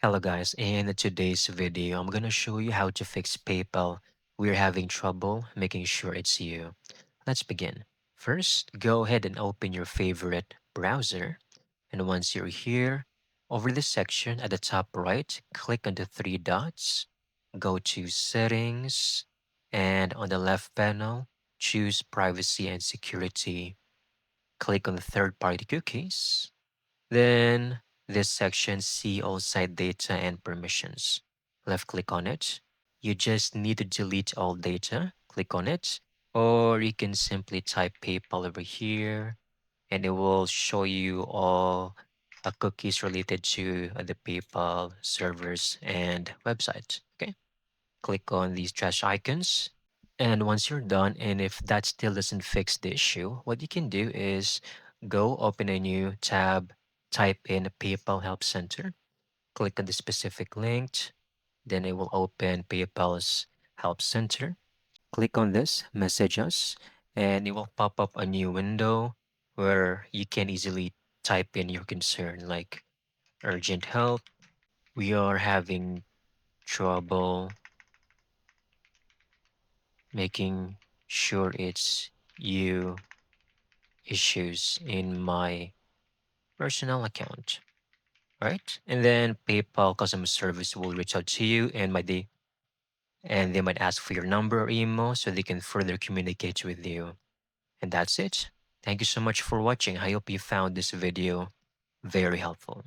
Hello guys, in today's video, I'm gonna show you how to fix PayPal. We're having trouble making sure it's you. Let's begin. First, go ahead and open your favorite browser. And once you're here, over this section at the top right, click on the three dots, go to Settings, and on the left panel, choose Privacy and Security. Click on the third-party cookies, then this section, see all site data and permissions. Left click on it. You just need to delete all data. Click on it. Or you can simply type PayPal over here and it will show you all cookies related to the PayPal servers and website. Okay. Click on these trash icons. And once you're done, and if that still doesn't fix the issue, what you can do is go open a new tab, type in PayPal Help Center, click on the specific link, then it will open PayPal's Help Center. Click on this, message us, and it will pop up a new window where you can easily type in your concern like urgent help. We are having trouble making sure it's you issues in my personal account, right? And then PayPal customer service will reach out to you and they might ask for your number or email so they can further communicate with you. And that's it. Thank you so much for watching. I hope you found this video very helpful.